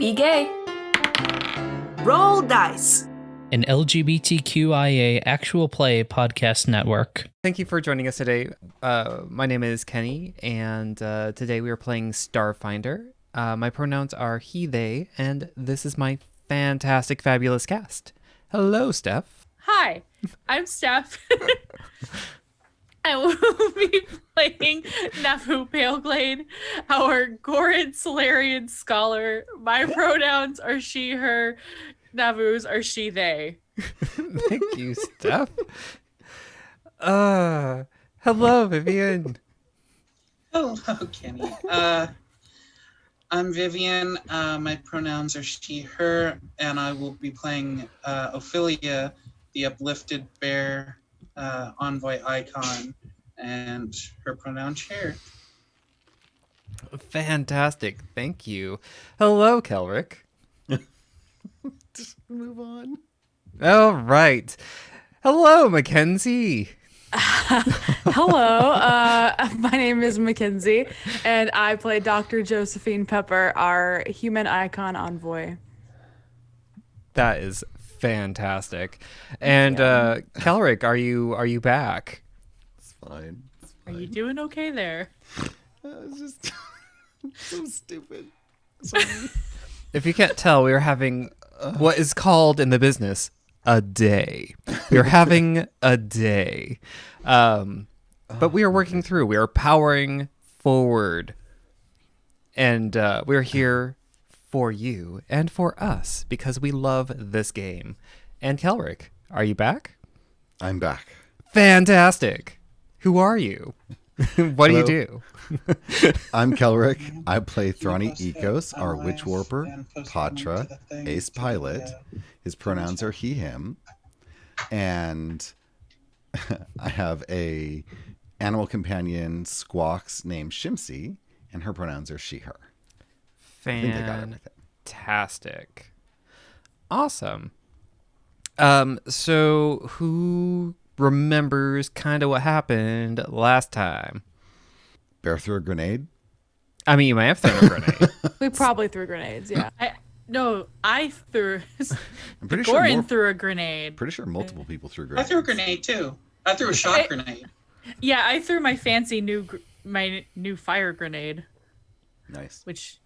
Be gay. Roll dice. An LGBTQIA actual play podcast network. Thank you for joining us today. My name is Kenny, and today we are playing Starfinder. My pronouns are he, they, and this is my fantastic, fabulous cast. Hello, Steph. Hi, I'm Steph. I will be playing Navu Paleglade, our Ghorans Solarian scholar. My pronouns are she, her. Navu's are she, they. Thank you, Steph. Hello, Vivian. Hello, Kenny. I'm Vivian. My pronouns are she, her, and I will be playing Ophelia, the uplifted bear envoy icon, and her pronoun share. Fantastic. Thank you. Hello, Kelric. Just move on. All right. Hello, Mackenzie. Hello, my name is Mackenzie, and I play Dr. Josephine Pepper, our human icon envoy. That is fantastic. And Kelric, are you back? It's fine. Are you doing okay there? It's just so stupid. Sorry. If you can't tell, we are having what is called in the business a day. We are having a day. But we are working through. We are powering forward. And we're here for you and for us because we love this game. And Kelric, are you back? I'm back. Fantastic. Who are you? What do you Hello. do? I'm Kelric. I play Thrani Ecos, our witch warper, Patra, ace pilot. His pronouns are he, him. And I have a animal companion, Squawks, named Shimsee, and her pronouns are she, her. I think I got everything. Fantastic. Awesome. So who remembers kind of what happened last time? Bear threw a grenade. I mean, you might have thrown a grenade. We probably threw grenades, yeah. I threw. I'm pretty sure Goran threw a grenade. Pretty sure multiple people threw I grenades. threw a grenade too. I threw a shot grenade. Yeah, I threw my fancy my new fire grenade, Nice. which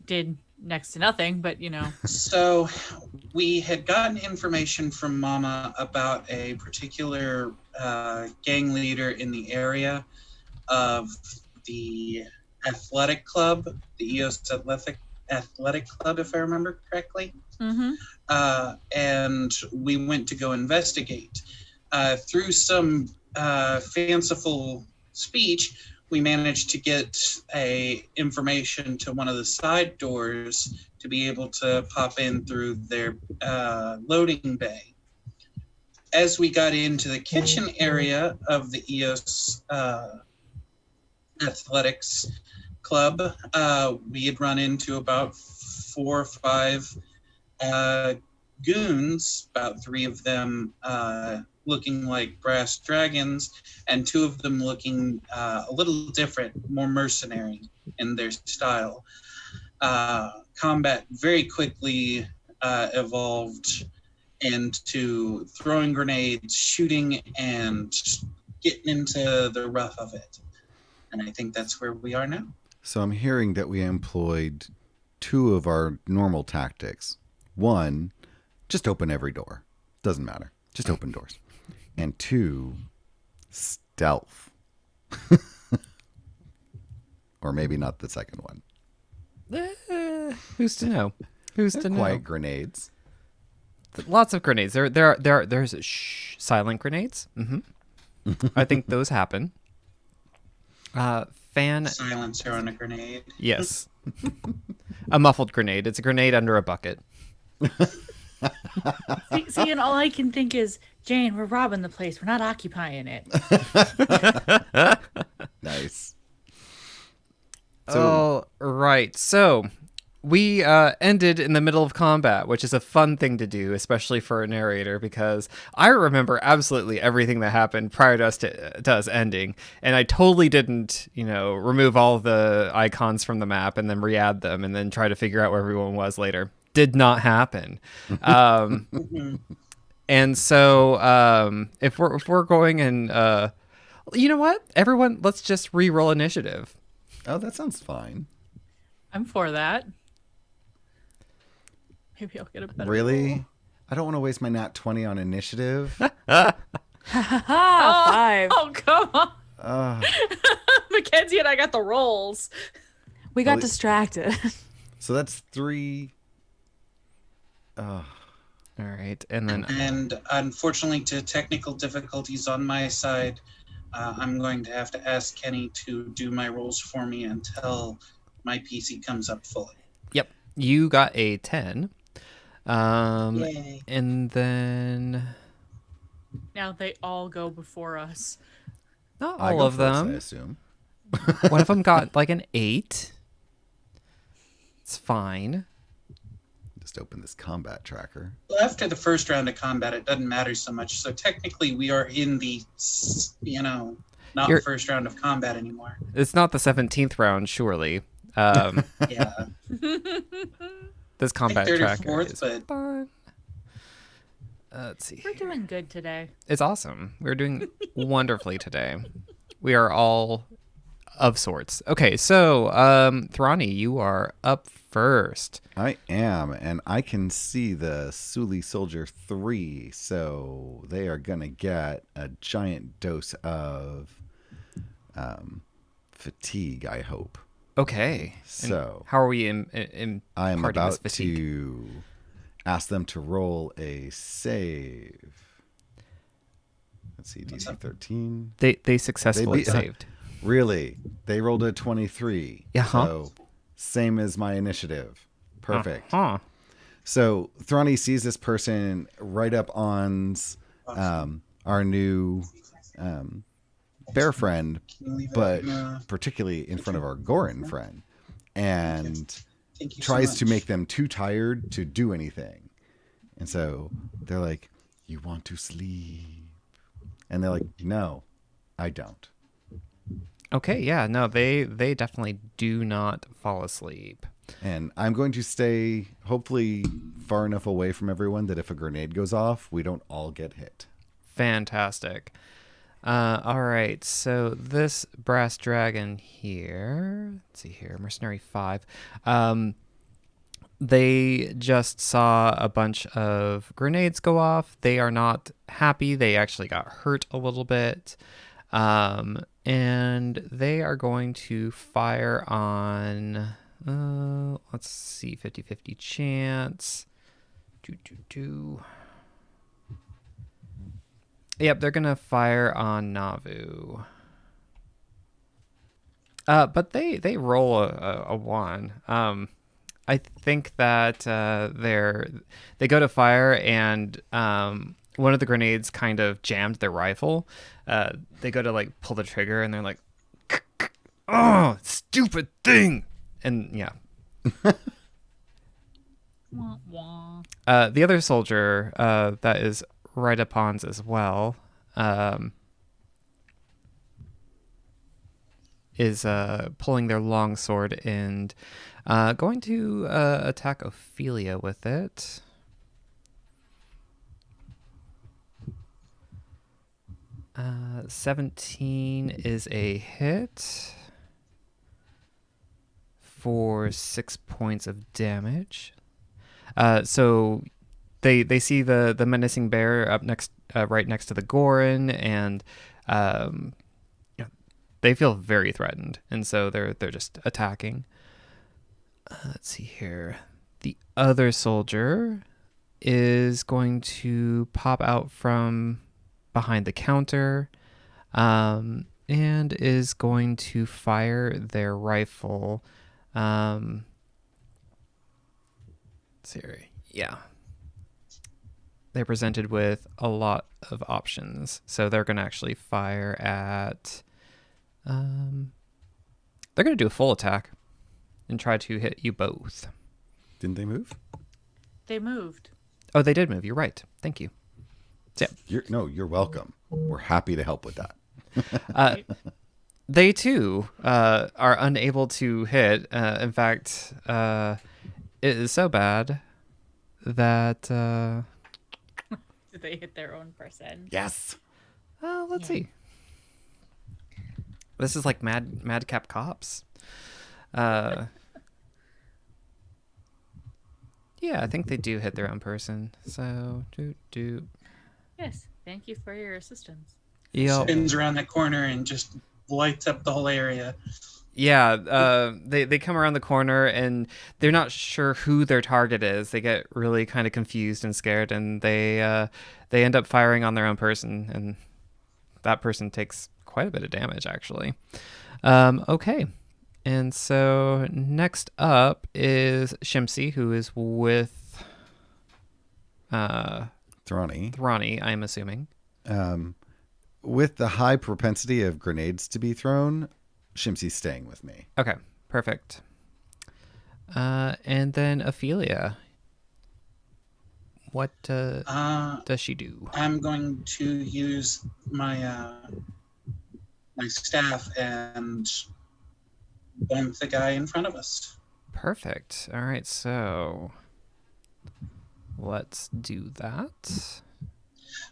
did next to nothing, but you know. So we had gotten information from Mama about a particular gang leader in the area of the athletic club, the EOS Athletic Club, if I remember correctly. Mm-hmm. And we went to go investigate. Through some fanciful speech, we managed to get information to one of the side doors to be able to pop in through their loading bay. As we got into the kitchen area of the EOS Athletics Club, we had run into about 4 or 5 goons, about 3 of them looking like brass dragons, and 2 of them looking a little different, more mercenary in their style. Combat very quickly evolved into throwing grenades, shooting, and getting into the rough of it. And I think that's where we are now. So I'm hearing that we employed 2 of our normal tactics. 1, just open every door. Doesn't matter. Just open doors. And 2, stealth. Or maybe not the second one. Who's to know? Who's to know? Quiet grenades. Lots of grenades. There's silent grenades. I think those happen. Silencer on a grenade. Yes. A muffled grenade. It's a grenade under a bucket. See, and all I can think is, Jane, we're robbing the place. We're not occupying it. Nice. All right. So we ended in the middle of combat, which is a fun thing to do, especially for a narrator, because I remember absolutely everything that happened prior to us ending, and I totally didn't, remove all the icons from the map and then re-add them and then try to figure out where everyone was later. Did not happen. And so if we're going and you know what, everyone, let's just re-roll initiative. Oh, that sounds fine. I'm for that. Maybe I'll get a better Really? roll. I don't want to waste my nat 20 on initiative. Five. Oh, come on. Mackenzie and I got the rolls. We got distracted. So that's 3. All right, and then And unfortunately, to technical difficulties on my side, I'm going to have to ask Kenny to do my rolls for me until my PC comes up fully. yep, you got a 10. Yay. And then Now they all go before us. not I all go of first, I them. assume. One of them got like an 8. It's fine. Just open this combat tracker. Well, after the first round of combat, it doesn't matter so much. So technically, we are in the, not You're- the first round of combat anymore. It's not the 17th round, surely. Yeah. This combat third or tracker fourth, is but- fun. Let's see. We're doing good today. It's awesome. We're doing wonderfully today. We are all of sorts. Okay, so Thrani, you are up first. I am, and I can see the Suli Soldier 3, so they are going to get a giant dose of fatigue, I hope. Okay. And So how are we I am imparting about this fatigue? to ask them to roll a save. Let's see, DC 13. They successfully beat- saved. Really? They rolled a 23. Uh-huh. So same as my initiative. Perfect. Huh. So Thrani sees this person right up on our new bear friend, Can you leave it but in, particularly in front of our Goran friend, and thank you so tries to much. make them too tired to do anything. And so they're like, "You want to sleep?" And they're like, "No, I don't." Okay, yeah, no, they definitely do not fall asleep. And I'm going to stay, hopefully, far enough away from everyone that if a grenade goes off, we don't all get hit. Fantastic. All right, so this brass dragon here, let's see here, Mercenary 5. They just saw a bunch of grenades go off. They are not happy. They actually got hurt a little bit. And they are going to fire on, let's see, 50-50 chance. Yep, they're going to fire on Navu. But they roll a 1. I think that they go to fire and one of the grenades kind of jammed their rifle. They go to like pull the trigger and they're like, "Oh, stupid thing!" And yeah. Wah, wah. The other soldier that is right upon's as well is pulling their longsword and going to attack Ophelia with it. Uh, 17 is a hit for 6 points of damage. So they see the menacing bear up next, right next to the Goran, and they feel very threatened, and so they're just attacking. Let's see here. The other soldier is going to pop out from behind the counter, and is going to fire their rifle. Let's see here. Yeah. They're presented with a lot of options. So they're going to actually fire at... they're going to do a full attack and try to hit you both. Didn't they move? They moved. Oh, they did move. You're right. Thank you. So, You're welcome. We're happy to help with that. they too are unable to hit. In fact, it is so bad that. Did they hit their own person? Yes. Let's see. This is like Madcap Cops. Yeah, I think they do hit their own person. So do. Yes. Thank you for your assistance. Yep. Spins around that corner and just lights up the whole area. Yeah, they come around the corner and they're not sure who their target is. They get really kind of confused and scared, and they end up firing on their own person, and that person takes quite a bit of damage actually. Okay, and so next up is Shimsee, who is with Thrani, I'm assuming. With the high propensity of grenades to be thrown, Shimsee's staying with me. Okay, perfect. And then Ophelia. What does she do? I'm going to use my my staff and bump the guy in front of us. Perfect. All right, so let's do that.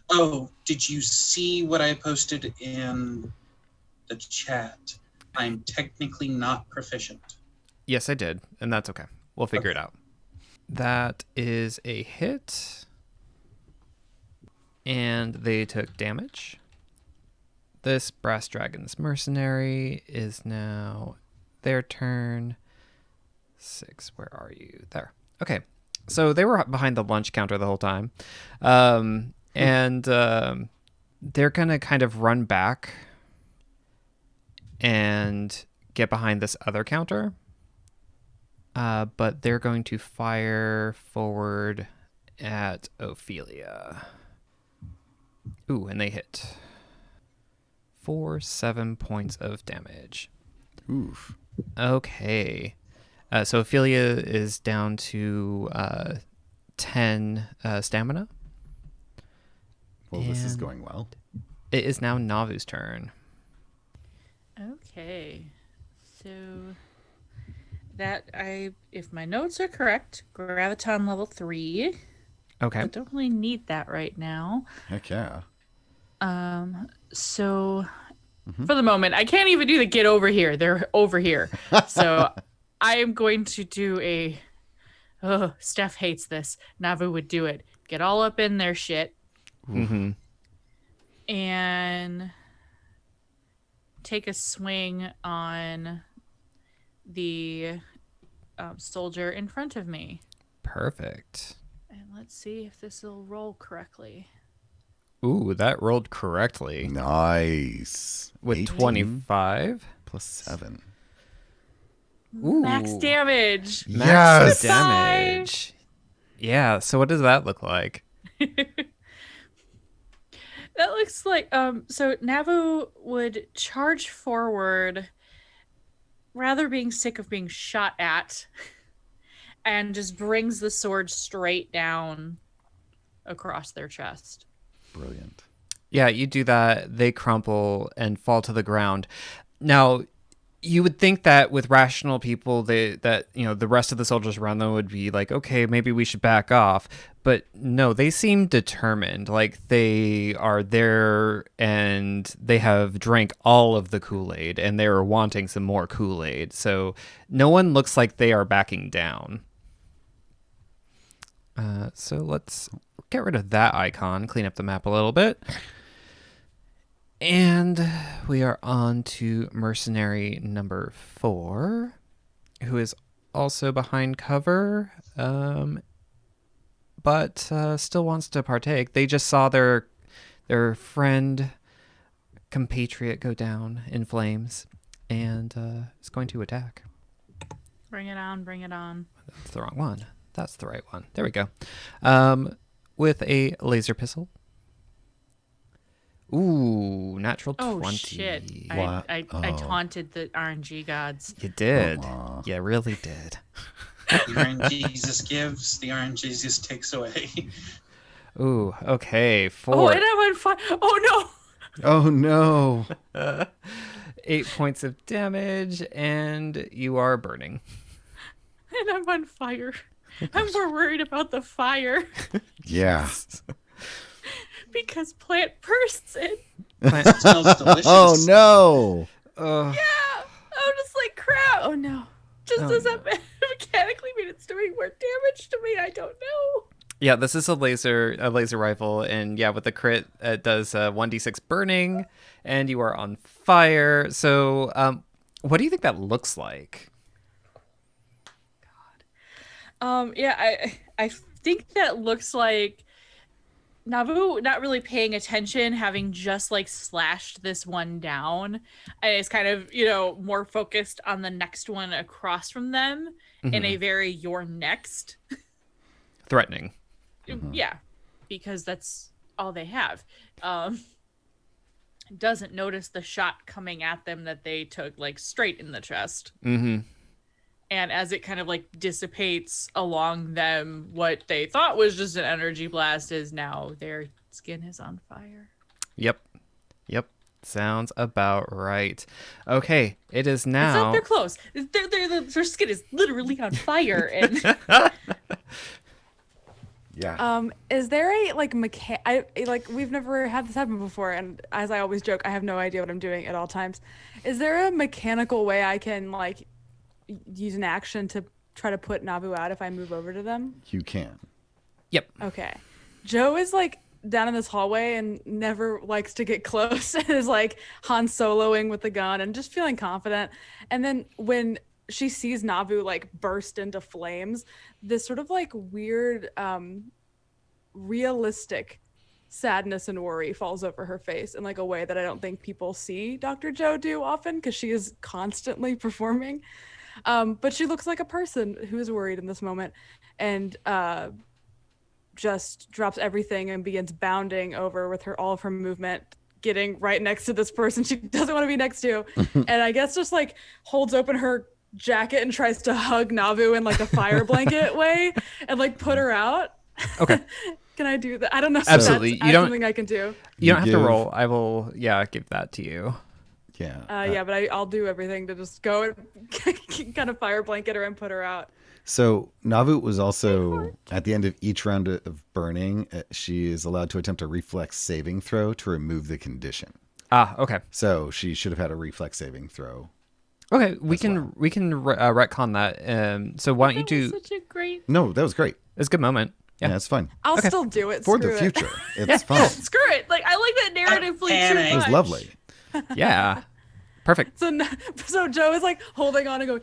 Oh, did you see what I posted in the chat? I'm technically not proficient. Yes, I did, and that's okay. We'll figure it out. That is a hit, and they took damage. This Brass Dragon's mercenary is now their turn. 6, where are you? There. Okay, so they were behind the lunch counter the whole time. And they're going to kind of run back and get behind this other counter. But they're going to fire forward at Ophelia. Ooh, and they hit. 7 points of damage. Oof. Okay. So Ophelia is down to 10 stamina. Well, this is And going well. it is now Navu's turn. Okay. So that if my notes are correct, graviton level 3. Okay. I don't really need that right now. Heck yeah. So for the moment, I can't even do the get over here. They're over here. So I am going to do Steph hates this. Navu would do it. Get all up in their shit. Mm-hmm. And take a swing on the soldier in front of me. Perfect. And let's see if this will roll correctly. Ooh, that rolled correctly. Nice. With 18 25. plus 7. Ooh. Max damage. Max Yes. damage. Yeah, so what does that look like? That looks like so Navu would charge forward, rather being sick of being shot at, and just brings the sword straight down across their chest. Brilliant. Yeah, you do that, they crumple and fall to the ground. Now, you would think that with rational people, the rest of the soldiers around them would be like, okay, maybe we should back off. But no, they seem determined. Like they are there and they have drank all of the Kool-Aid and they are wanting some more Kool-Aid. So no one looks like they are backing down. So let's get rid of that icon, clean up the map a little bit. And we are on to mercenary number 4, who is also behind cover, but still wants to partake. They just saw their friend, compatriot go down in flames, and is going to attack. Bring it on, bring it on. That's the wrong one. That's the right one. There we go. With a laser pistol. Ooh, natural 20. Oh shit! I taunted the RNG gods. You did. Aw. You really did. The iron Jesus gives, the iron Jesus takes away. Ooh, okay. Oh, 4. and I'm on fire. Oh Oh no. 8 points of damage, and you are burning. no, and I'm on fire. I'm more worried about the fire Yeah. because plant person. It smells delicious. Oh no. Ugh. Yeah, I'm just like crap. Oh no. Just Oh, does no. that mechanically mean it's doing more damage to me? I don't know. Yeah, this is a laser rifle, and yeah, with the crit, it does 1d6 burning, and you are on fire. So, what do you think that looks like? Yeah, I think that looks like Navu not really paying attention, having just like slashed this one down, and is kind of, more focused on the next one across from them in a very "you're next." Threatening. Yeah, because that's all they have. Doesn't notice the shot coming at them that they took like straight in the chest. Mm-hmm. And as it kind of like dissipates along them, what they thought was just an energy blast is now their skin is on fire. Yep. Sounds about right. Okay, it is It's not now. their clothes. Their skin is literally on fire. And Yeah. Is there a we've never had this happen before, and as I always joke, I have no idea what I'm doing at all times. Is there a mechanical way I can like use an action to try to put Navu out if I move over to them? You can. Yep. Okay. Joe is like down in this hallway and never likes to get close and is like Han Soloing with the gun and just feeling confident. And then when she sees Navu like burst into flames, this sort of like weird, realistic sadness and worry falls over her face in like a way that I don't think people see Dr. Joe do often because she is constantly performing. But she looks like a person who is worried in this moment and just drops everything and begins bounding over with all of her movement, getting right next to this person she doesn't want to be next to. And I guess just like holds open her jacket and tries to hug Navu in like a fire blanket way and like put her out. Okay. Can I do that? I don't know. Absolutely. If that's something I can do. You don't have to give- roll. I will, give that to you. Yeah. Yeah, but I'll do everything to just go and kind of fire blanket her and put her out. So Navu was also at the end of each round of burning. She is allowed to attempt a reflex saving throw to remove the condition. Ah, okay. So she should have had a reflex saving throw. Okay, we can retcon that. So why don't you do? Such a great. No, that was great. It's a good moment. Yeah, Yeah. it's fine. I'll still do it. For Screw the it. future. It's fine. Screw it! Like I like that narrative fleet too panic. It was much. lovely. Yeah. Perfect. So Joe is like holding on and going,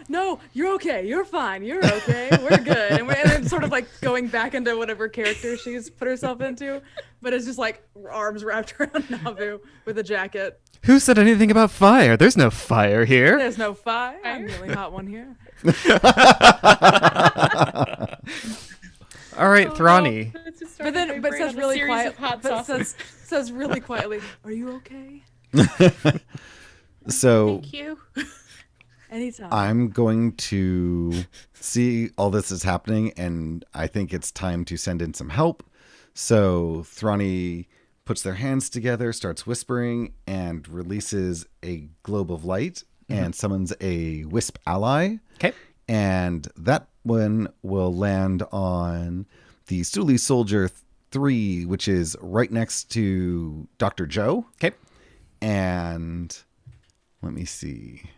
no, you're okay. You're fine. You're okay. We're good. And then sort of like going back into whatever character she's put herself into. But it's just like arms wrapped around Navu with a jacket. Who said anything about fire? There's no fire here. There's no fire. I'm the really hot one here. All right, Thrani. But it says really quiet. But says really quietly, "Are you okay?" So Thank you. Anytime. I'm going to see all this is happening, and I think it's time to send in some help. So Thrani puts their hands together, starts whispering, and releases a globe of light and summons a wisp ally. Okay. And that one will land on the Stoolie Soldier 3, which is right next to Dr. Joe. Okay. And let me see.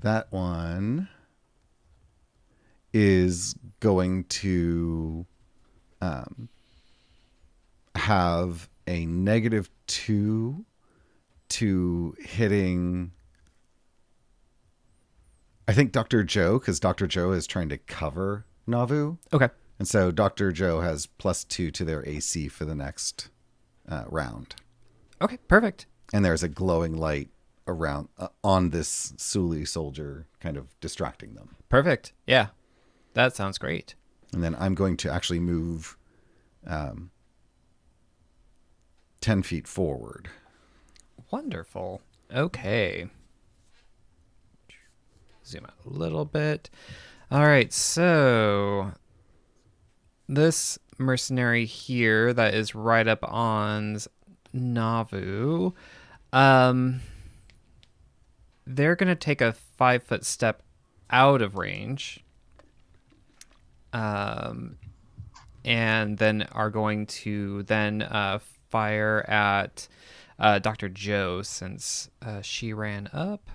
That one is going to have a -2 to hitting, I think, Dr. Joe, because Dr. Joe is trying to cover Navu. Okay. And so Dr. Joe has +2 to their AC for the next round. Okay. Perfect. And there's a glowing light around on this Stoolie Soldier, kind of distracting them. Perfect. Yeah. That sounds great. And then I'm going to actually move 10 feet forward. Wonderful. Okay. Zoom out a little bit. All right, so this mercenary here that is right up on Navu, they're going to take a 5-foot step out of range, and then are going to then fire at Dr. Joe, since she ran up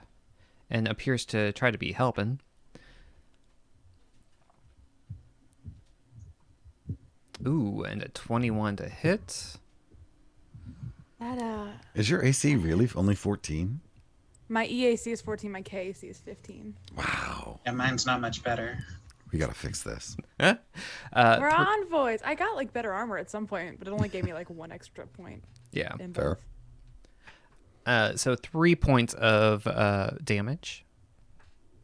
and appears to try to be helping. Ooh, and a 21 to hit. That Is your AC really only 14? my EAC is 14, my KAC is 15. Wow. Yeah, mine's not much better. We got to fix this. We're envoys. I got like better armor at some point, but it only gave me like 1 extra point. Yeah. In Fair. both. So 3 points of damage.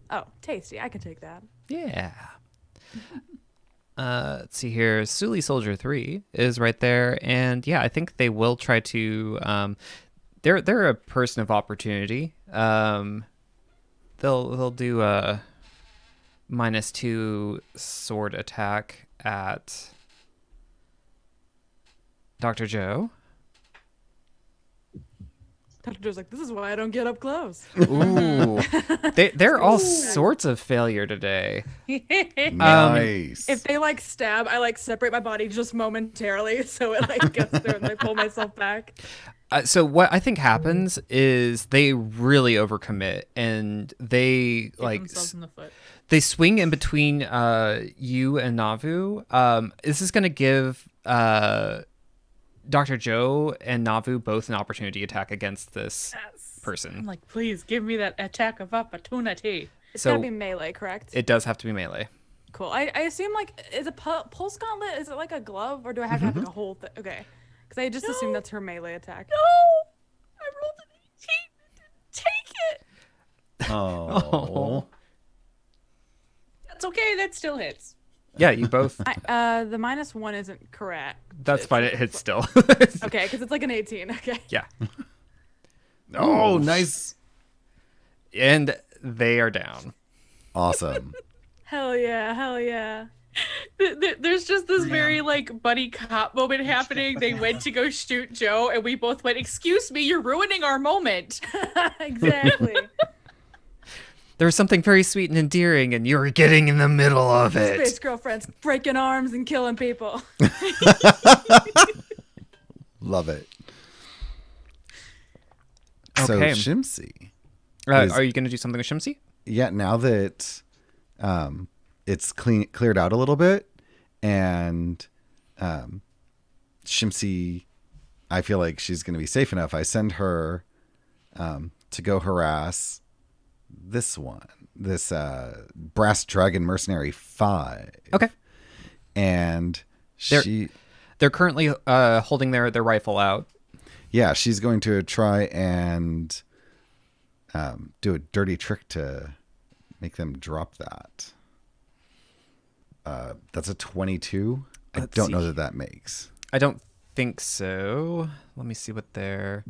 Oh, tasty. I can take that. Yeah. Let's see here. Suli Soldier 3 is right there, and yeah, I think they will try to. They're a person of opportunity. They'll do a -2 sword attack at Dr. Joe. Dr. Joe's like, this is why I don't get up close. Ooh, they're all sorts of failure today. Nice. If they like stab, I like separate my body just momentarily so it like gets through and I pull myself back. So what I think happens is they really overcommit, and they Shoot like themselves in the foot. they swing in between you and Navu. This is going to give Dr. Joe and Navu both an opportunity attack against this I'm person. like, please give me that attack of opportunity. It's So- gotta be melee, correct? It does have to be melee. Cool. I assume like is a pulse gauntlet? Is it like a glove, or do I have to have like a whole thing? Okay, because I just assumed that's her melee attack. No, I rolled an 18. Take it. Oh. That's okay. That still hits. Yeah, you both. The -1 isn't correct. That's fine. It hits still. Okay, because it's like an 18. Okay. Yeah. Oh, nice. And they are down. Awesome. Hell yeah. Hell yeah. There's just this very like buddy cop moment happening. They went to go shoot Joe, and we both went, "Excuse me, you're ruining our moment." Exactly. There was something very sweet and endearing, and you were getting in the middle of it. Space girlfriends breaking arms and killing people. Love it. Okay. So, Shimsee. Are you going to do something with Shimsee? Yeah, now that it's cleared out a little bit, and Shimsee, I feel like she's going to be safe enough. I send her to go harass this Brass Dragon Mercenary 5. Okay. And They're currently holding their rifle out. yeah, she's going to try and do a dirty trick to make them drop that. That's a 22. I Let's don't know see. that makes. I don't think so. Let me see what their...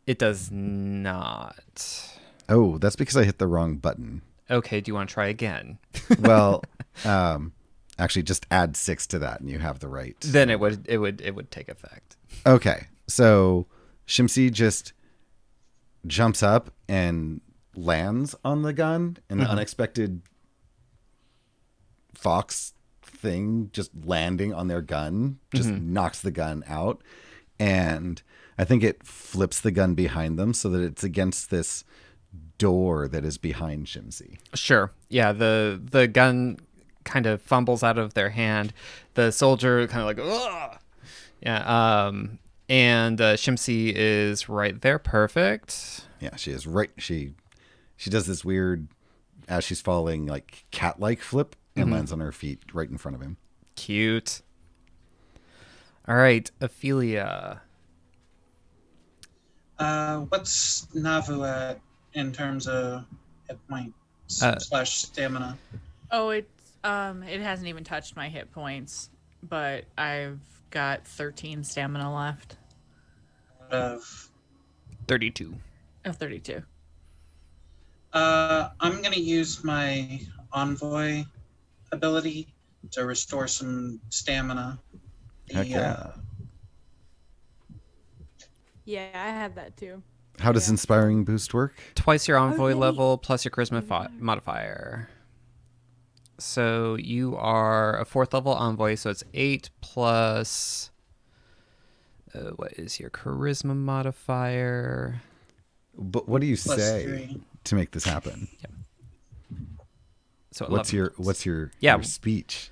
It does not. Oh, that's because I hit the wrong button. Okay, do you want to try again? Well, actually, just add 6 to that, and you have the right. Then it would take effect. Okay, so Shimsee just jumps up and lands on the gun, and the unexpected fox thing just landing on their gun just knocks the gun out, and I think it flips the gun behind them so that it's against this door that is behind Shimsee. Sure. Yeah, the gun kind of fumbles out of their hand. The soldier kind of like, ugh! Yeah, and Shimsee is right there. Perfect. Yeah, she is right. She does this weird, as she's falling, like cat-like flip and lands on her feet right in front of him. Cute. All right, Ophelia. What's Navu at in terms of hit points / stamina? Oh, it hasn't even touched my hit points, but I've got 13 stamina left Out of 32. of 32. I'm gonna use my envoy ability to restore some stamina. Heck yeah. Yeah, I had that too. How does inspiring boost work? Twice your envoy Okay. level plus your charisma modifier. So you are a 4th level envoy, so it's 8 plus. What is your charisma modifier? But what do you Plus say 3. to make this happen? So What's 11. your Yeah. your speech?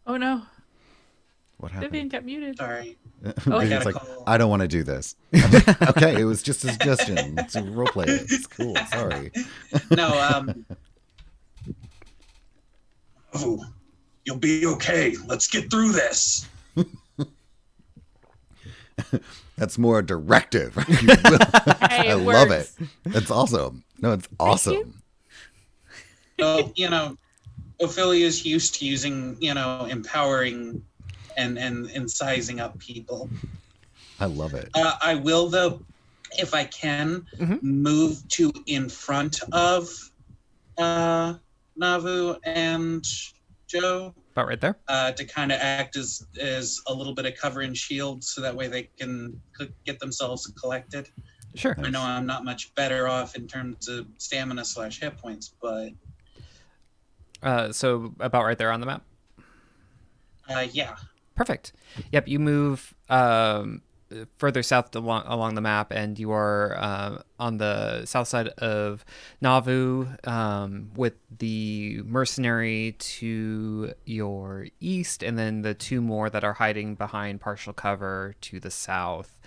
Oh no, What happened? Vivian got muted. Sorry. Vivian's gotta like, call. I don't want to do this. I'm like, okay, it was just a suggestion. It's a role play. It's cool. Sorry. No, Oh, you'll be okay. Let's get through this. That's more directive. You will. Hey, I it love it. works. That's awesome. No, it's awesome. Well, Ophelia's used to using, empowering and sizing up people. I love it. I will, though, if I can, move to in front of Navu and Joe About right there. to kind of act as a little bit of cover and shield, so that way they can get themselves collected. Sure. I know I'm not much better off in terms of stamina / hit points, but So about right there on the map. yeah. Perfect. Yep, you move further south along the map, and you are on the south side of Navu, with the mercenary to your east, and then the 2 more that are hiding behind partial cover to the south.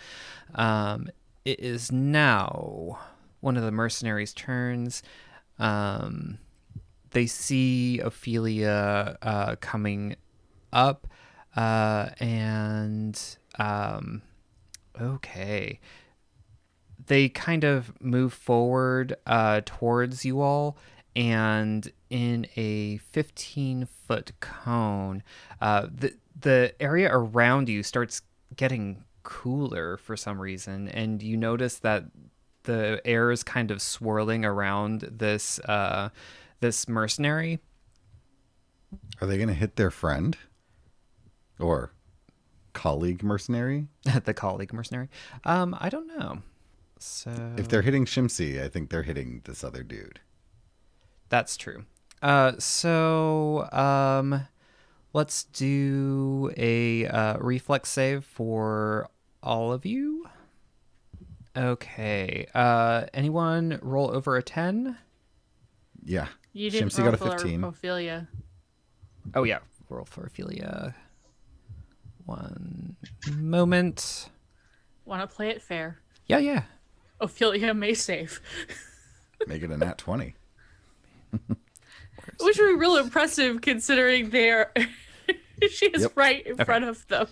It is now one of the mercenaries' turns. They see Ophelia coming up. Okay. They kind of move forward towards you all, and in a 15-foot cone, the area around you starts getting cooler for some reason, and you notice that the air is kind of swirling around this mercenary. Are they going to hit their friend? Or colleague mercenary? The colleague mercenary. I don't know. So If they're hitting Shimsee, I think they're hitting this other dude. that's true. Let's do a reflex save for all of you. Okay. Anyone roll over a 10? Yeah. You didn't Shimsee roll got a for 15. Ophelia. Oh yeah, roll for Ophelia. One moment. Want to play it fair? Yeah. Ophelia may save. Make it a nat 20. Which would be real impressive considering they're she is Yep. right in front of them.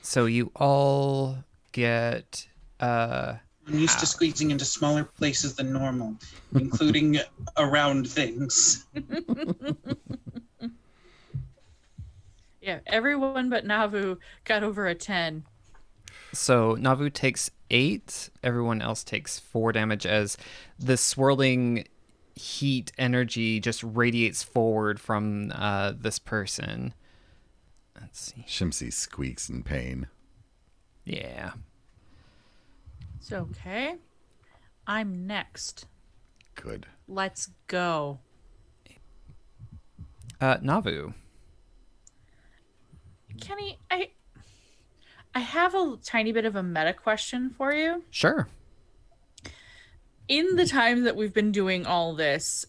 So you all get I'm used to squeezing into smaller places than normal, including around things. Yeah, everyone but Navu got over a 10. So Navu takes 8. Everyone else takes 4 damage as the swirling heat energy just radiates forward from this person. Let's see. Shimsee squeaks in pain. Yeah. It's okay. I'm next. Good. Let's go. Navu. Kenny, I have a tiny bit of a meta question for you. Sure. In the time that we've been doing all this,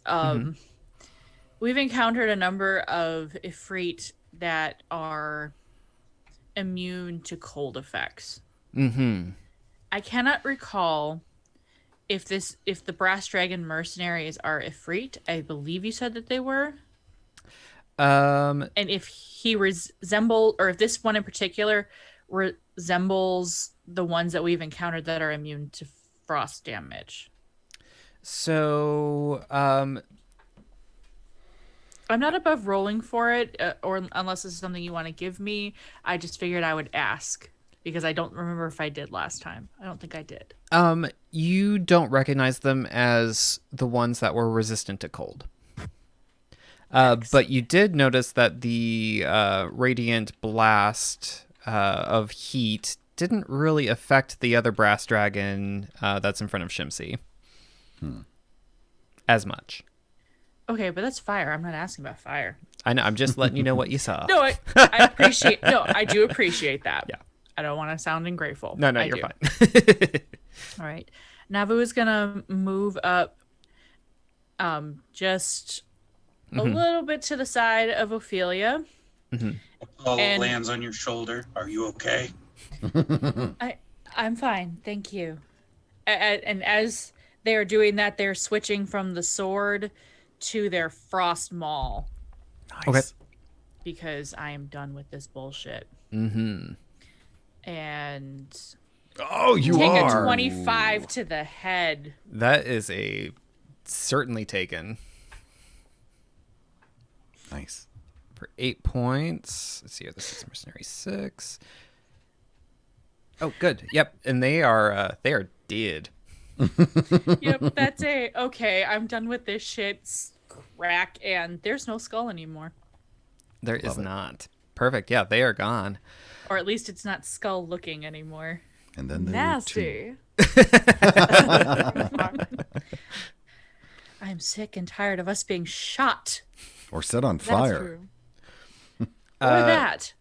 we've encountered a number of Ifrit that are immune to cold effects. Mm-hmm. I cannot recall if the Brass Dragon mercenaries are Ifrit. I believe you said that they were. And if he resemble, or if this one in particular resembles the ones that we've encountered that are immune to frost damage. So, I'm not above rolling for it, or unless this is something you want to give me. I just figured I would ask because I don't remember if I did last time. I don't think I did. you don't recognize them as the ones that were resistant to cold. But you did notice that the radiant blast of heat didn't really affect the other brass dragon that's in front of Shimsee as much. Okay, but that's fire. I'm not asking about fire. I know. I'm just letting you know what you saw. No, I appreciate. No, I do appreciate that. Yeah. I don't want to sound ungrateful. No, I you're do. fine. All right. Navu is gonna move up, just a little bit to the side of Ophelia. Apollo And- lands on your shoulder. Are you okay? I'm fine, thank you. And as they are doing that, they're switching from the sword to their frost maul Okay. because I am done with this bullshit. And Oh, you take are. a 25 to the head. That is a certainly taken Nice. for 8 points. Let's see here. This is mercenary 6. Oh, good. Yep. And they are dead. Yep, that's a okay. I'm done with this shit. Crack, and there's no skull anymore, There is not. Perfect. Yeah, they are gone. or at least it's not skull looking anymore. And then there were two. Nasty. I'm sick and tired of us being shot. Or set on That's fire. true. Or that.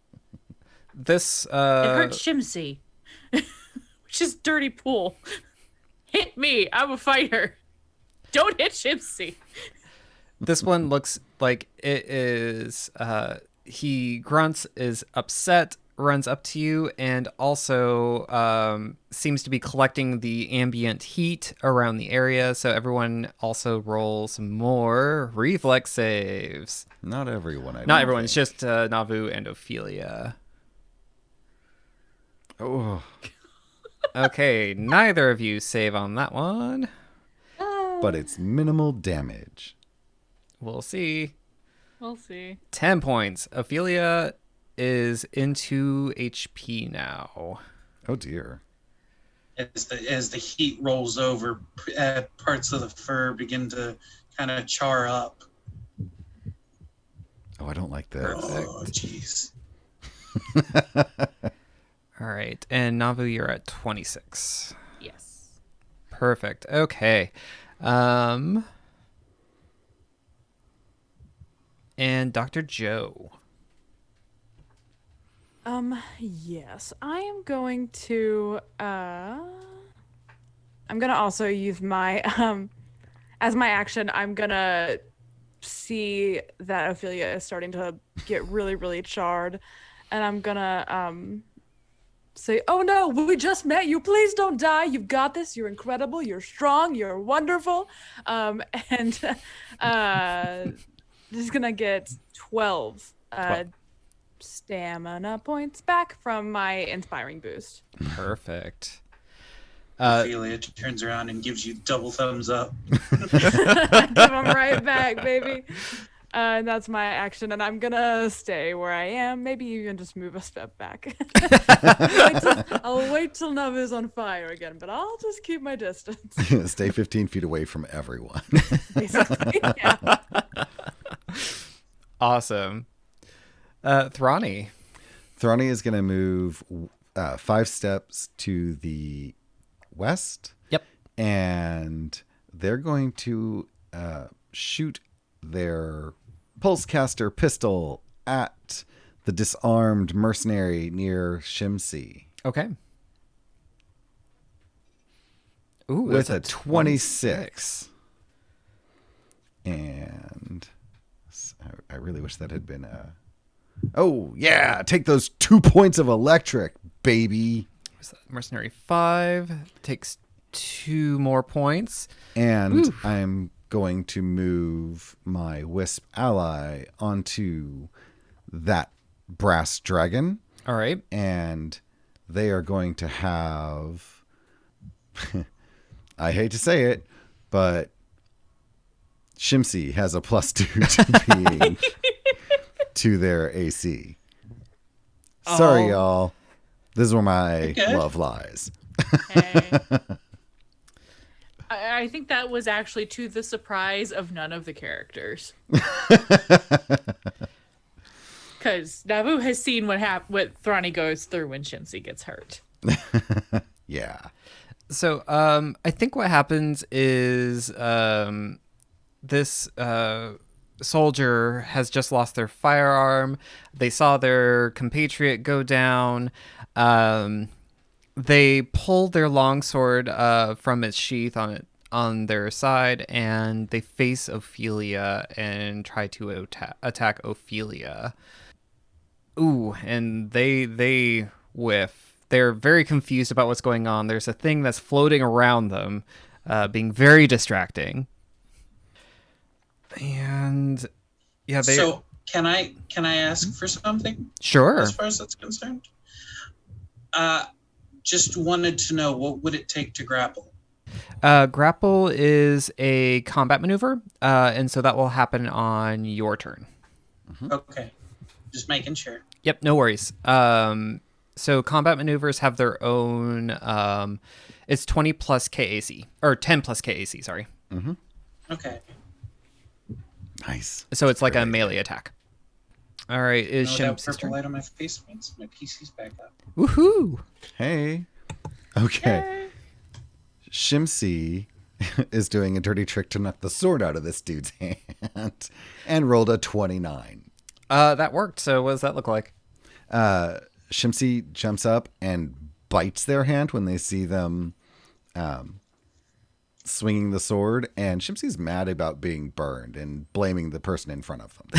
This It hurt Shimsee, which is dirty pool. Hit me. I'm a fighter. Don't hit Shimsee. this one looks like it is he grunts, is upset, runs up to you, and also seems to be collecting the ambient heat around the area. So everyone also roll some more reflex saves. Not everyone. Not everyone. It's just Navu and Ophelia. Oh, Okay, neither of you save on that one. but it's minimal damage. We'll see. We'll see. 10 points. Ophelia is into HP now. Oh dear. As the heat rolls over, parts of the fur begin to kind of char up. Oh, I don't like this. Oh, jeez. All right, and Navu, you're at 26. Yes. Perfect. Okay. And Dr. Joe. Yes, I am going to I'm gonna also use my as my action. I'm gonna see that Ophelia is starting to get really, really charred, and I'm gonna say, "Oh no, we just met you. Please don't die. You've got this. You're incredible. You're strong. You're wonderful." And just gonna get 12 stamina points back from my inspiring boost. Perfect. Ophelia turns around and gives you double thumbs up. Give them right back, baby. That's my action, and I'm gonna stay where I am. Maybe even just move a step back. I'll wait till Navu's on fire again, but I'll just keep my distance. Stay 15 feet away from everyone. Basically, yeah. Awesome. Thrani. Thrani is going to move 5 steps to the west. Yep. And they're going to shoot their pulsecaster pistol at the disarmed mercenary near Shimsee. Okay. Ooh, With that's a 26. And I really wish that had been a... Oh, yeah. Take those 2 points of electric, baby. Was that mercenary 5 takes 2 more points. And I'm going to move my Wisp ally onto that brass dragon. All right. And they are going to have... I hate to say it, but Shimsee has a +2 to being to their AC. Sorry, y'all. This is where my Okay. love lies. Hey. I think that was actually to the surprise of none of the characters. Because Navu has seen what Thrani goes through when Shimsee gets hurt. Yeah. So I think what happens is this soldier has just lost their firearm. They saw their compatriot go down. They pull their longsword from its sheath on their side, and they face Ophelia and try to attack Ophelia. Ooh, and they whiff. They're very confused about what's going on. There's a thing that's floating around them, being very distracting. And yeah, they. So can I ask for something? Sure. As far as that's concerned, just wanted to know, what would it take to grapple? Grapple is a combat maneuver, and so that will happen on your turn. Okay, just making sure. Yep, no worries. So combat maneuvers have their own. It's 20 plus KAC or 10 plus KAC. Sorry. Okay. Nice. So it's like a melee attack. All right, is That Shimsee's purple turn? light on my face means my PC's back up. Woohoo! Hey. Okay. Shimsee is doing a dirty trick to knock the sword out of this dude's hand and rolled a 29. That worked. So what does that look like? Shimsee jumps up and bites their hand when they see them swinging the sword, and Shimsee's mad about being burned and blaming the person in front of them.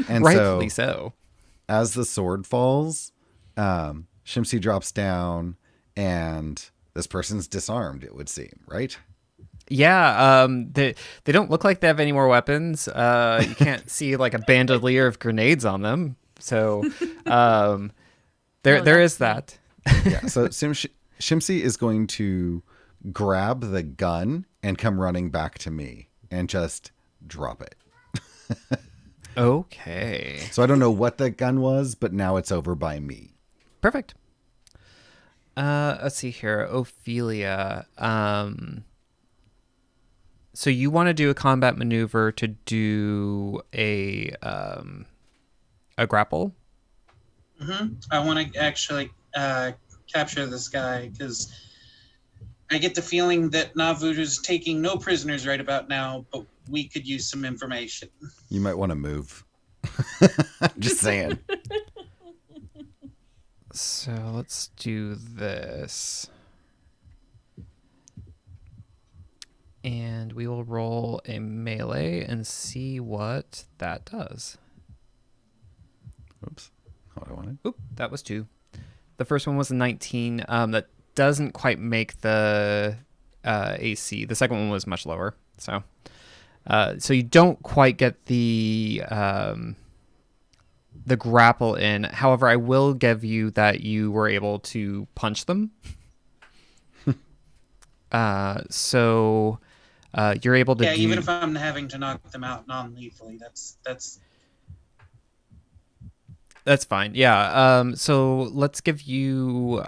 And Rightfully so. As the sword falls, Shimsee drops down, and this person's disarmed, it would seem, right? Yeah, they don't look like they have any more weapons. You can't see like a bandolier of grenades on them. So there is that. Yeah, so Shimsee is going to grab the gun and come running back to me and just drop it. Okay. So I don't know what that gun was, but now it's over by me. Perfect. Let's see here. Ophelia. So you want to do a combat maneuver to do a grapple? I want to actually capture this guy because I get the feeling that Navu is taking no prisoners right about now, but we could use some information. You might want to move. Just saying. So let's do this. And we will roll a melee and see what that does. Oops. Not what I wanted. Oop, that was 2. The first one was a 19. That doesn't quite make the AC. The second one was much lower. So you don't quite get the grapple in. However, I will give you that you were able to punch them. So you're able to. Yeah, even if I'm having to knock them out non-lethally, that's fine. Yeah. So let's give you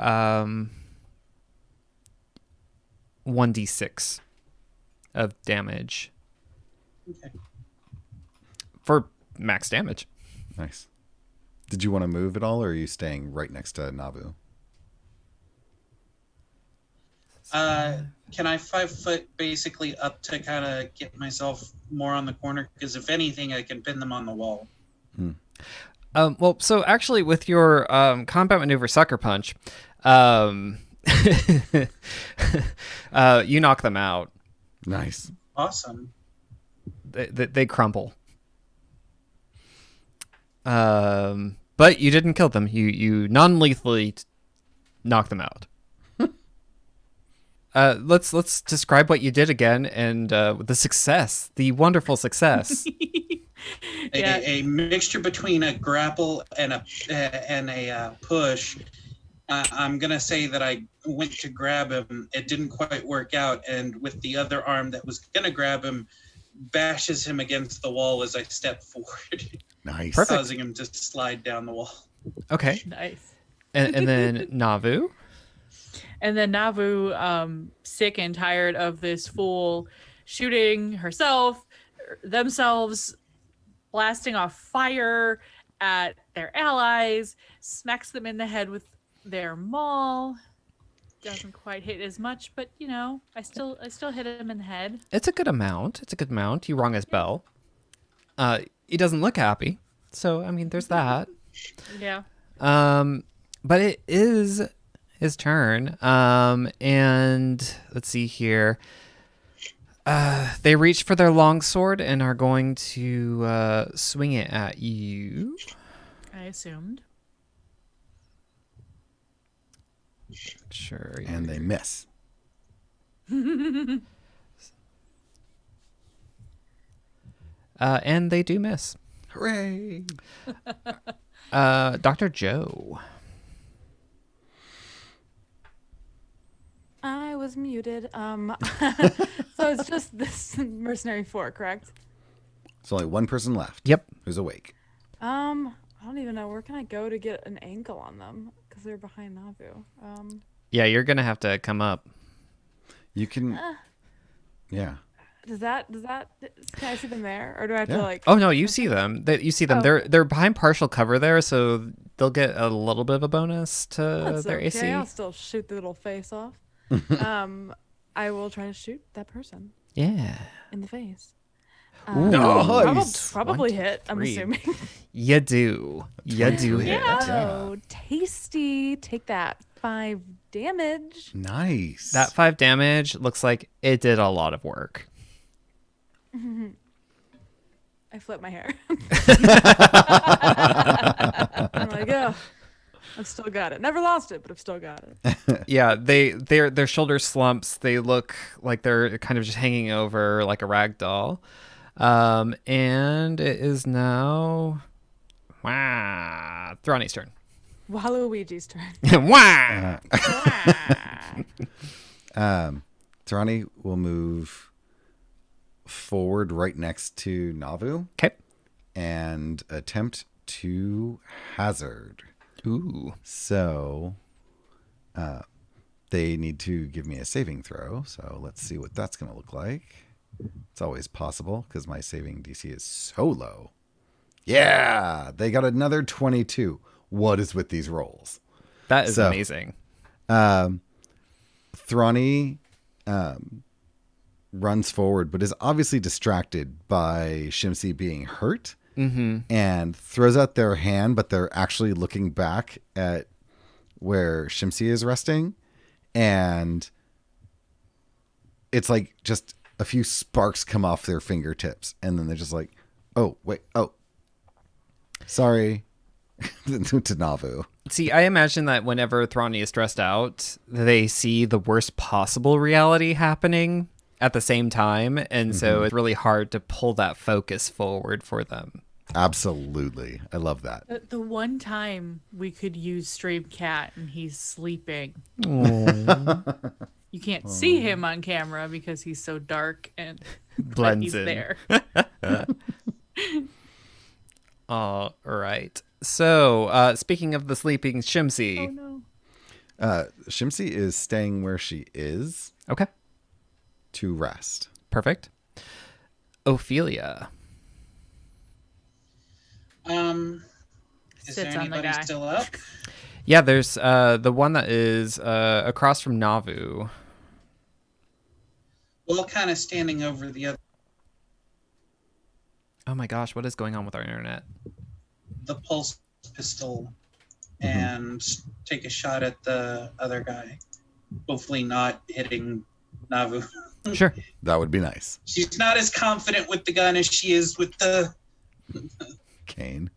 1d6 of damage. Okay. For max damage. Nice. Did you want to move at all, or are you staying right next to Navu? Can I 5 foot basically up to kind of get myself more on the corner? Because if anything, I can pin them on the wall. Well, so actually with your combat maneuver sucker punch, you knock them out. Nice. Awesome. They crumple. But you didn't kill them. You non-lethally knock them out. Let's describe what you did again and the success, the wonderful success. A mixture between a grapple and a push. I'm gonna say that I went to grab him. It didn't quite work out, and with the other arm that was gonna grab him, bashes him against the wall as I step forward. Nice. Perfect. Causing him to slide down the wall. Okay. Nice. And then Navu. And then Navu, sick and tired of this fool shooting herself, themselves, blasting off fire at their allies, smacks them in the head with their maul. Doesn't quite hit as much, but you know, I still hit him in the head. It's a good amount. You rung his bell. He doesn't look happy. So, I mean, there's that. Yeah. But it is his turn. And let's see here. They reach for their longsword and are going to swing it at you. I assumed. Sure. And they miss. And they do miss. Hooray! Dr. Joe. I was muted. So it's just this mercenary 4, correct? There's only one person left. Yep. Who's awake. I don't even know. Where can I go to get an angle on them? Because they're behind Navu. Yeah, you're going to have to come up. You can. Yeah. Does that can I see them there, or do I have to Yeah. like? Oh no, you see them. You see them. Oh. They're behind partial cover there, so they'll get a little bit of a bonus to That's their okay. AC. I'll still shoot the little face off. I will try to shoot that person Yeah. in the face. Nice. Probably hit. I'm 1, 2, assuming. You do. You do hit. Oh, tasty! Take that 5 damage. Nice. That 5 damage looks like it did a lot of work. I flip my hair. I'm like, oh, I've still got it. Never lost it, but I've still got it. Yeah, their shoulder slumps. They look like they're kind of just hanging over like a rag doll. And it is now Thrani's turn. Waluigi's turn. Thrani will move forward right next to Navu. Okay. And attempt to hazard. Ooh. So they need to give me a saving throw. So let's see what that's going to look like. It's always possible because my saving DC is so low. Yeah, they got another 22. What is with these rolls? That is amazing. Thrani runs forward, but is obviously distracted by Shimsee being hurt, and throws out their hand, but they're actually looking back at where Shimsee is resting, and it's like just a few sparks come off their fingertips, and then they're just like, oh, wait, oh, sorry, to Navu. See, I imagine that whenever Thrani is stressed out, they see the worst possible reality happening at the same time, and so it's really hard to pull that focus forward for them. Absolutely. I love that. The one time we could use Stream Cat and he's sleeping. You can't see him on camera because he's so dark and Blends he's in. there. All right. So, speaking of the sleeping Shimsee. Oh no. Shimsee is staying where she is Okay. to rest. Perfect. Ophelia. Is there Sits on the anybody guy. still up? Yeah, there's the one that is across from Navu. Well, kind of standing over the other, Oh my gosh, what is going on with our internet? the pulse pistol, and take a shot at the other guy. Hopefully, not hitting Navu. Sure. That would be nice. She's not as confident with the gun as she is with the. Kane.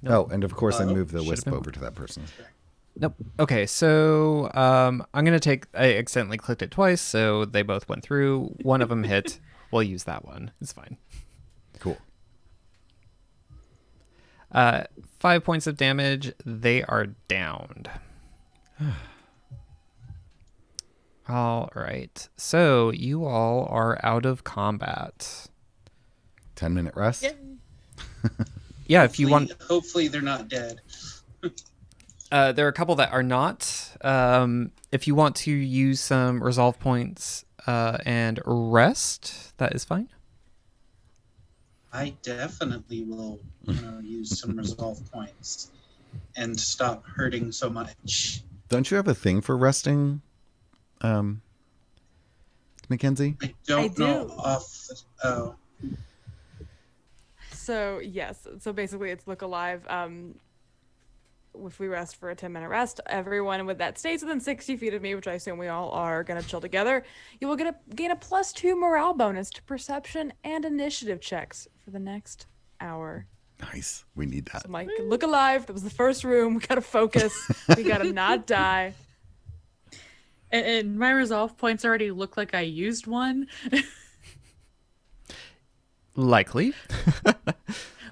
Oh, and of course I move the Should've wisp been. over to that person. Nope. Okay, so I'm gonna take. I accidentally clicked it twice, so they both went through. One of them hit. We'll use that one. It's fine. Cool. 5 points of damage. They are downed. All right. So you all are out of combat. 10-minute rest. Yeah, if you want. Hopefully, they're not dead. There are a couple that are not. if you want to use some resolve points and rest, that is fine. I definitely will, use some resolve points and stop hurting so much. Don't you have a thing for resting, Mackenzie? I don't know do. Oh. So yes, so basically it's look alive. If we rest for a 10-minute rest, everyone that stays within 60 feet of me, which I assume we all are gonna chill together, you will gain a +2 morale bonus to perception and initiative checks for the next hour. Nice. We need that. So Mike, look alive. That was the first room. We gotta focus. We gotta not die. And my resolve points already look like I used one. Likely.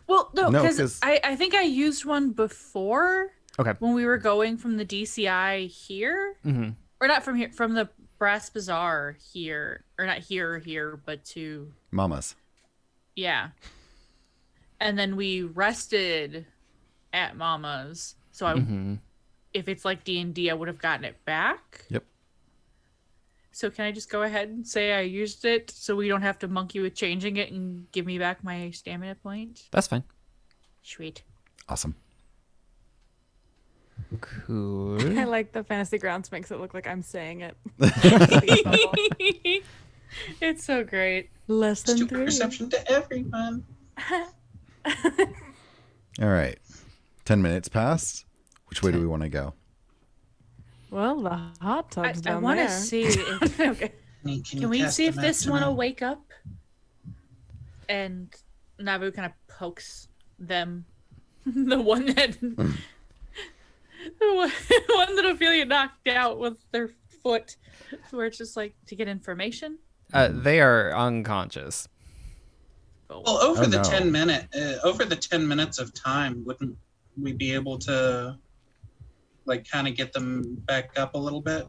Well, no, No, because 'cause- I think I used one before. Okay. When we were going from the DCI here, or not from here, from the Brass Bazaar here, or not here, but to Mamas. yeah. And then we rested at Mama's, so if it's like D&D, I would have gotten it back. Yep. So can I just go ahead and say I used it so we don't have to monkey with changing it and give me back my stamina point? That's fine. Sweet. Awesome. Cool. I like the Fantasy Grounds makes it look like I'm saying it. It's so great. Less than Stupid 3. perception to everyone. All right. 10 minutes passed. Which way do we want to go? Well, the hot tub's I down want to there. see if Okay. can we see if this one will wake up? And Navu kind of pokes them. The one that Ophelia knocked out with their foot, where it's just like to get information. They are unconscious. Well, over Oh, the no. 10 minutes of time, wouldn't we be able to, like, kind of get them back up a little bit?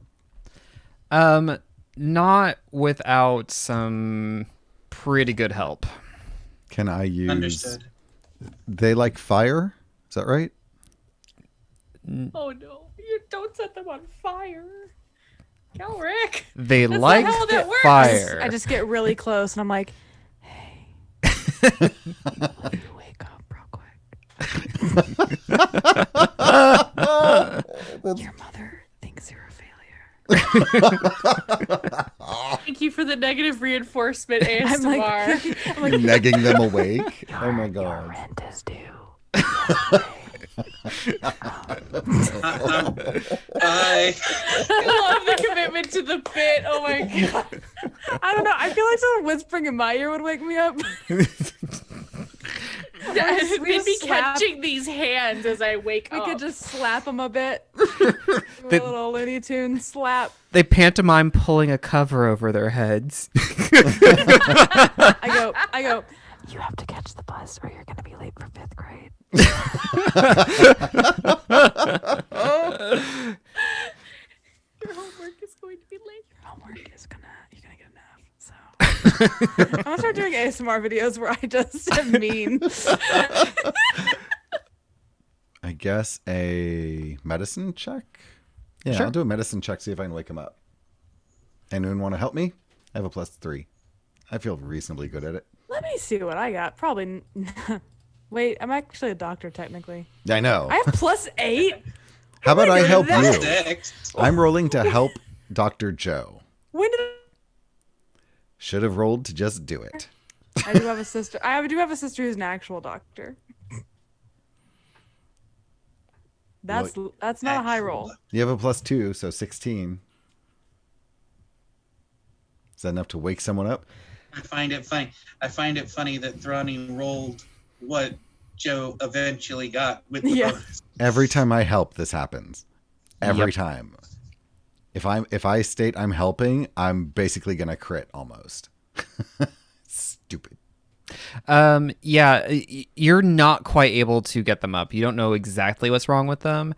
Not without some pretty good help. Can I use... Understood. They like fire? Is that right? Oh no! You don't set them on fire, Calric. They That's like not how that works. fire. I just get really close and I'm like, hey, will you wake up real quick? Your mother thinks you're a failure. Thank you for the negative reinforcement, ASMR. I'm like, Negging them awake? Oh my your god. rent is due. I I love the commitment to the bit. Oh my god. I don't know. I feel like someone whispering in my ear would wake me up. They'd be slap. catching these hands as I wake We up. could just slap them a bit. Do a little Looney Tune slap. They pantomime pulling a cover over their heads. I go, you have to catch the bus or you're going to be late for 5th grade. Your homework is going to be late. Your homework is you're going to get enough. So I'm going to start doing ASMR videos where I just am mean. I guess a medicine check? Yeah, Sure. I'll do a medicine check, see if I can wake him up. Anyone want to help me? I have a +3. I feel reasonably good at it. Let me see what I got. Probably. Wait, I'm actually a doctor technically. I know. I have +8. How about I help you? 6. I'm rolling to help Dr. Joe. When did Should have rolled to just do it. I do have a sister. Do have a sister who's an actual doctor. That's not a high roll. You have a +2, so 16. Is that enough to wake someone up? I find it funny. I find it funny that Thrani rolled what Joe eventually got with the Yeah. bonus. Every time I help, this happens. Every Yep. time. If I state I'm helping, I'm basically gonna crit almost. Stupid. Yeah, you're not quite able to get them up. You don't know exactly what's wrong with them.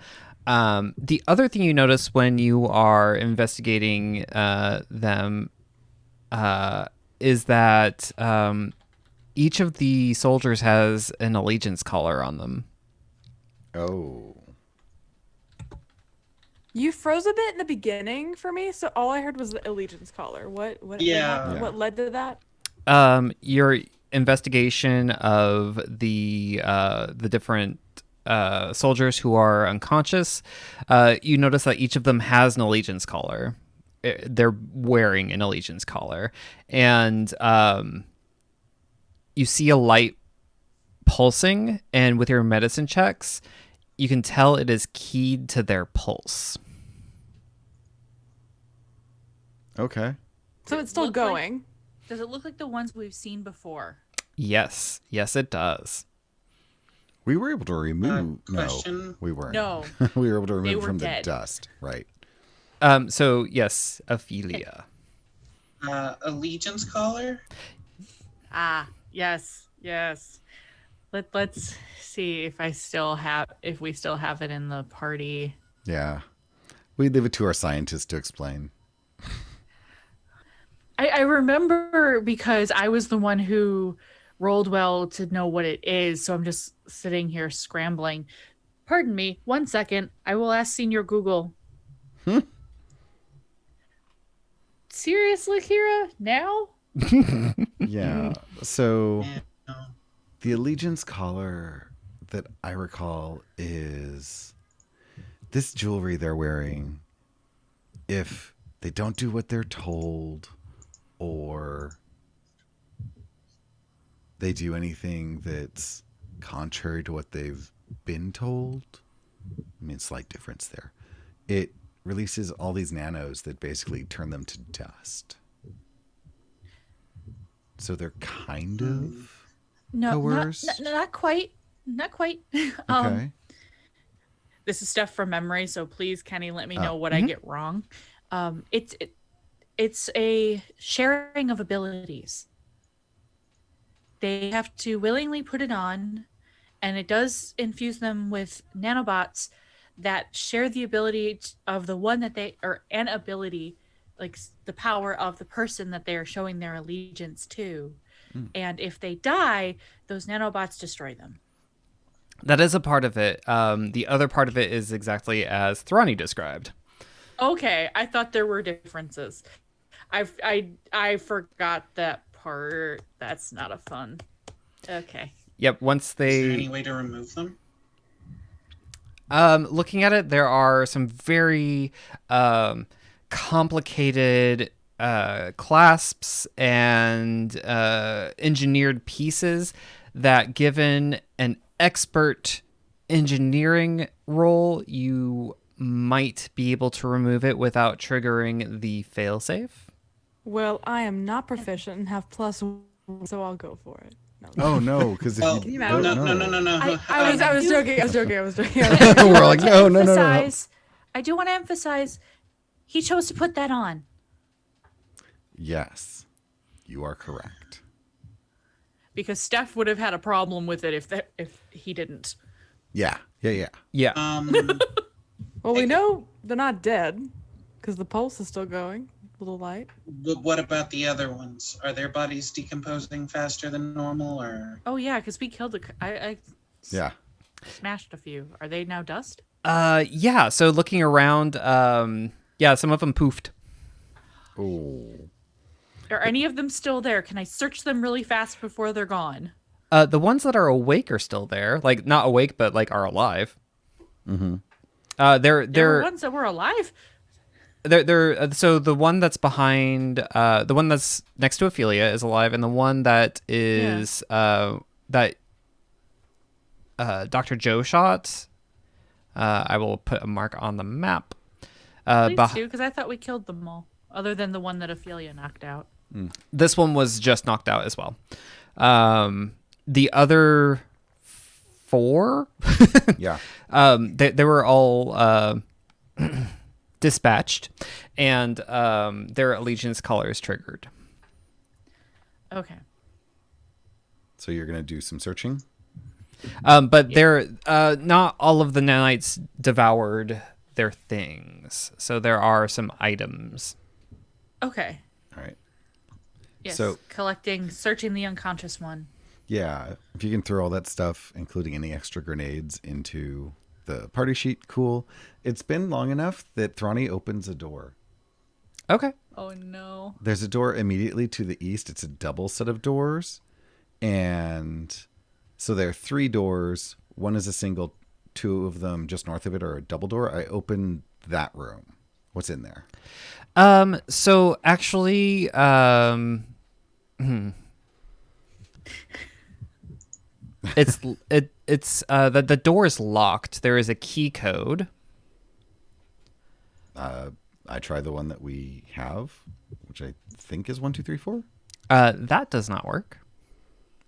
The other thing you notice when you are investigating them is that each of the soldiers has an allegiance collar on them. Oh. You froze a bit in the beginning for me, so all I heard was the allegiance collar. What Yeah. what led to that? Your investigation of the different soldiers who are unconscious, you notice that each of them has an allegiance collar. They're wearing an allegiance collar, and you see a light pulsing, and with your medicine checks, you can tell it is keyed to their pulse. Okay. So it's still look like- going. Does it look like the ones we've seen before? Yes, it does. We were able to remove. No, question? we weren't. No. We were able to remove were from dead. the dust. Right. So yes, Ophelia. Allegiance collar? Ah, yes. Let's see if we still have it in the party. Yeah. We leave it to our scientists to explain. I remember because I was the one who rolled well to know what it is, so I'm just sitting here scrambling. Pardon me, 1 second. I will ask Senior Google. Seriously, Kira? Now? Yeah. So Yeah, no. the allegiance collar that I recall is this jewelry they're wearing. If they don't do what they're told, or they do anything that's contrary to what they've been told, I mean, slight difference there. It releases all these nanos that basically turn them to dust. So they're kind of No, coerced. not quite. Not quite. Okay. This is stuff from memory, so please, Kenny, let me know what Mm-hmm. I get wrong. It's a sharing of abilities. They have to willingly put it on, and it does infuse them with nanobots that share the ability of the one that they, or an ability, like the power of the person that they are showing their allegiance to. And if they die, those nanobots destroy them. That is a part of it. The other part of it is exactly as Thrani described. Okay, I thought there were differences. I forgot that part. That's not a fun. Okay. Yep. Once Is there any they way to remove them? looking at it, there are some very complicated clasps and engineered pieces that, given an expert engineering roll, you might be able to remove it without triggering the failsafe. Well, I am not proficient and have +1, so I'll go for it. No. Oh no, because if Well, you no, don't no, know. no, no, no. I was joking. We're like, no. I do want to emphasize, he chose to put that on. Yes, you are correct. Because Steph would have had a problem with it if he didn't. Yeah. Yeah. Well, we know they're not dead because the pulse is still going. A little light. But what about the other ones? Are their bodies decomposing faster than normal, or? Oh yeah, because we killed I Yeah. smashed a few. Are they now dust? Yeah. So looking around, yeah, some of them poofed. Oh. Are any of them still there? Can I search them really fast before they're gone? The ones that are awake are still there. Like, not awake, but like are alive. Mm-hmm. There were They're ones that were alive. so the one that's behind, the one that's next to Ophelia is alive, and the one that is that Dr. Joe shot. I will put a mark on the map. Please do, because I thought we killed them all, other than the one that Ophelia knocked out. This one was just knocked out as well. The other 4, Yeah. they were all dispatched, and their allegiance colors triggered. Okay. So you're gonna do some searching. But they're not all of the nanites devoured their things, so there are some items. Okay. All right. Yes. So- searching the unconscious one. Yeah. If you can throw all that stuff, including any extra grenades, into the party sheet. Cool. It's been long enough that Thrani opens a door. Okay. Oh no. There's a door immediately to the east. It's a double set of doors. And so there are 3 doors. One is a single, 2 of them just north of it are a double door. I open that room. What's in there? So actually, it's the door is locked. There is a key code. I try the one that we have, which I think is 1, 2, 3, 4. That does not work.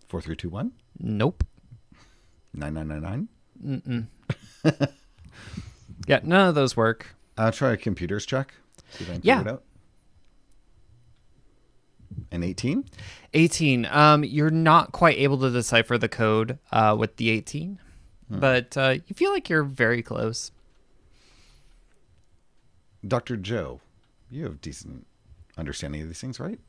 4, 3, 2, 1. Nope. 9, 9, 9, 9. Yeah, none of those work. I'll try a computer's check. See if I can Yeah. figure it out. An 18? 18. You're not quite able to decipher the code with the 18, but you feel like you're very close. Dr. Joe, you have decent understanding of these things, right?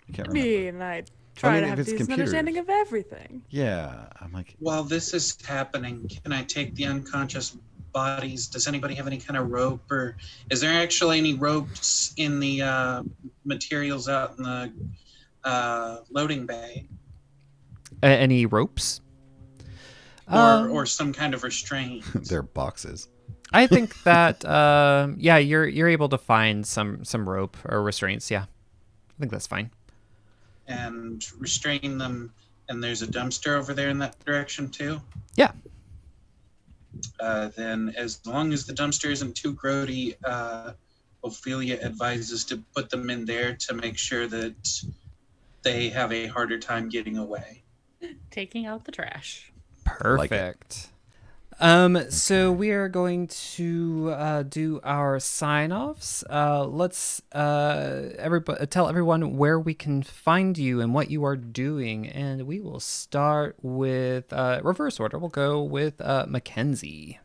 I can't I remember. mean, I try mean, to if have it's decent computers. understanding of everything. Yeah, I'm like, While this is happening, can I take the unconscious bodies? Does anybody have any kind of rope, or is there actually any ropes in the materials out in the loading bay, Any ropes? or some kind of restraint? they're boxes. I think that yeah, you're able to find some rope or restraints. Yeah, I think that's fine. And restrain them, and there's a dumpster over there in that direction too. Yeah. Then as long as the dumpster isn't too grody, Ophelia advises to put them in there to make sure that they have a harder time getting away. Taking out the trash. Perfect. So we are going to do our sign-offs. Let's tell everyone where we can find you and what you are doing, and we will start with reverse order. We'll go with Mackenzie.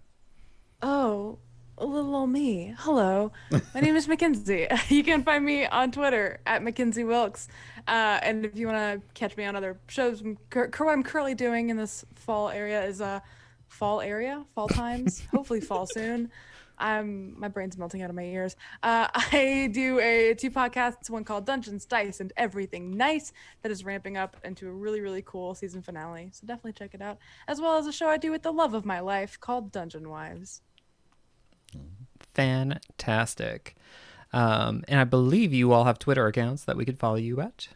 Oh, a little old me. Hello, my name is Mackenzie. You can find me on Twitter at Mackenzie Wilkes. And if you want to catch me on other shows, what I'm currently doing in this fall times, hopefully fall soon. My brain's melting out of my ears. I do 2 podcasts, one called Dungeons, Dice, and Everything Nice, that is ramping up into a really, really cool season finale. So definitely check it out. As well as a show I do with the love of my life called Dungeon Wives. Fantastic. And I believe you all have Twitter accounts that we could follow you at.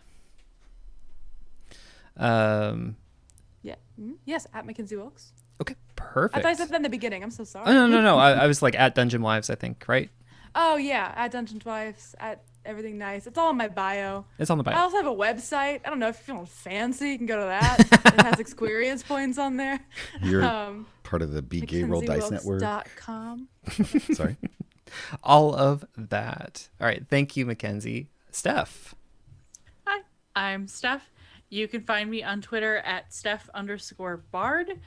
Yeah. Yes, at Mackenzie Wilkes. Okay, perfect. I thought I said that in the beginning. I'm so sorry. Oh, no. I was like at Dungeon Wives, I think, right? Oh, yeah. At Dungeon Wives, at Everything Nice. It's all in my bio. It's on the I bio. also have a website. I don't know if you're feeling fancy. You can go to that. It has ExQueerience Points on there. You're part of the Be Gay Roll Dice Network. MackenzieWilkes.com. Sorry. All of that. All right. Thank you, Mackenzie. Steph. Hi, I'm Steph. You can find me on Twitter at Steph_Bard.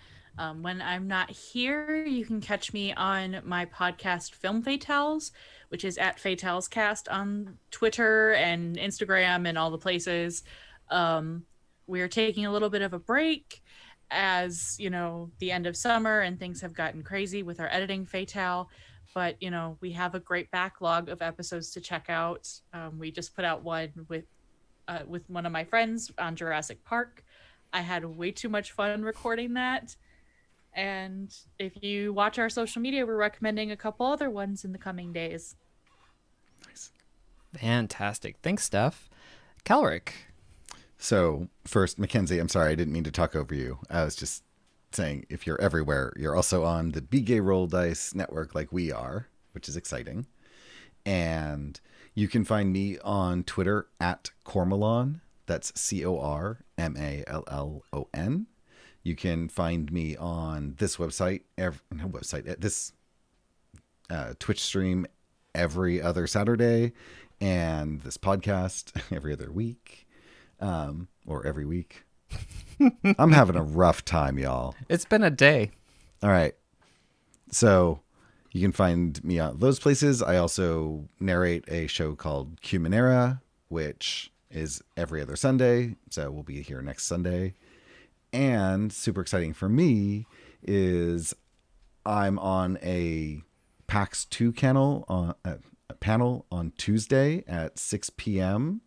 When I'm not here, you can catch me on my podcast Film Fatales, which is at FatalesCast on Twitter and Instagram and all the places. We're taking a little bit of a break as, the end of summer and things have gotten crazy with our editing Fatale. But, we have a great backlog of episodes to check out. We just put out one with one of my friends on Jurassic Park. I had way too much fun recording that. And if you watch our social media, we're recommending a couple other ones in the coming days. Nice. Fantastic. Thanks, Steph. Calric. So, first, Mackenzie, I'm sorry, I didn't mean to talk over you. I was just saying, if you're everywhere, you're also on the Be Gay Roll Dice Network like we are, which is exciting. And you can find me on Twitter at Cormallon. That's CORMALLON. You can find me on this website, this Twitch stream every other Saturday, and this podcast every other week, or every week. I'm having a rough time, y'all. It's been a day. All right. So you can find me on those places. I also narrate a show called Cumanera, which is every other Sunday. So we'll be here next Sunday. And super exciting for me is I'm on a PAX 2 panel on Tuesday at 6 p.m.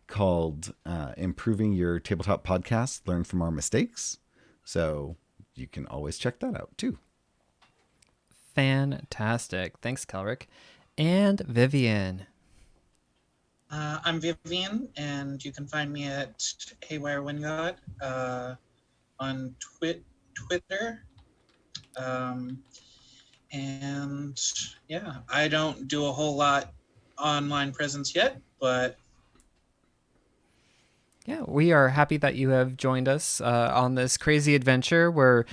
called Improving Your Tabletop Podcast, Learn from Our Mistakes. So you can always check that out too. Fantastic. Thanks, Kelrick. And Vivian. I'm Vivian, and you can find me at Haywire Wingod on Twitter. And yeah, I don't do a whole lot online presence yet, but Yeah, we are happy that you have joined us on this crazy adventure where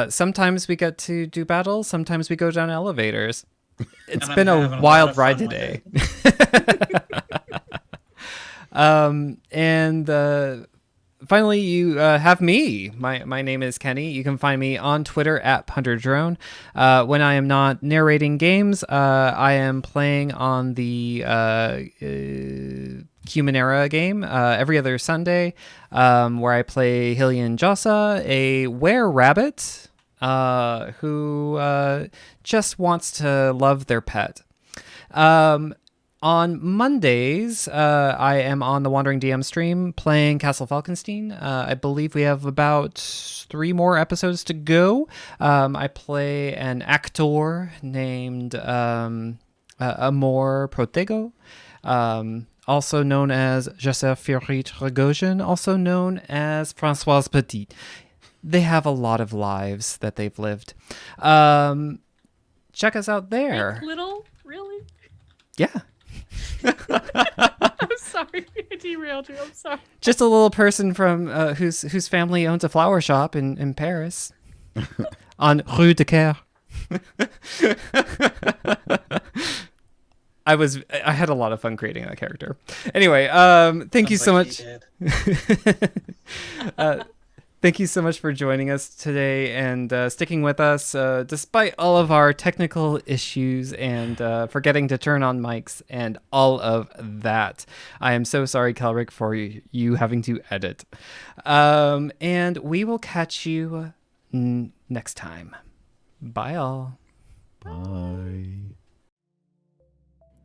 sometimes we get to do battles, sometimes we go down elevators. It's And I'm been having a a wild lot of ride fun today. with Finally, you have me. My name is Kenny. You can find me on Twitter at PunterDrone. When I am not narrating games, I am playing on the Humanera game every other Sunday, where I play Hillian Jossa, a were-rabbit who just wants to love their pet. On Mondays, I am on the Wandering DM stream playing Castle Falkenstein. I believe we have about 3 more episodes to go. I play an actor named Amor Protego, also known as Joseph Fiiirrrre, also known as Françoise Petit. They have a lot of lives that they've lived. Check us out there. Like little, really? Yeah. I'm sorry, I derailed you. I'm sorry. Just a little person from whose family owns a flower shop in Paris, on Rue de Caire. I had a lot of fun creating that character. Anyway, thank you so much. Thank you so much for joining us today and sticking with us despite all of our technical issues and forgetting to turn on mics and all of that. I am so sorry, Kelrick, for you having to edit. And we will catch you next time. Bye, all. Bye.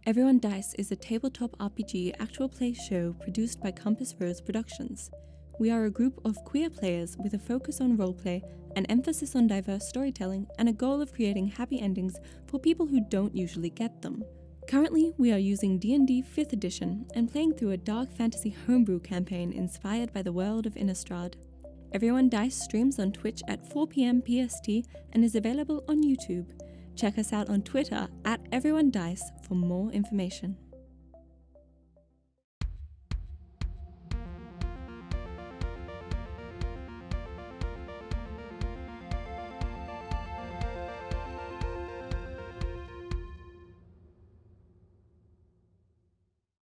Everyone Dice is a tabletop RPG actual play show produced by Compass Rose Productions. We are a group of queer players with a focus on roleplay, an emphasis on diverse storytelling, and a goal of creating happy endings for people who don't usually get them. Currently, we are using D&D 5th edition and playing through a dark fantasy homebrew campaign inspired by the world of Innistrad. Everyone Dice streams on Twitch at 4 p.m. PST and is available on YouTube. Check us out on Twitter at EveryoneDice for more information.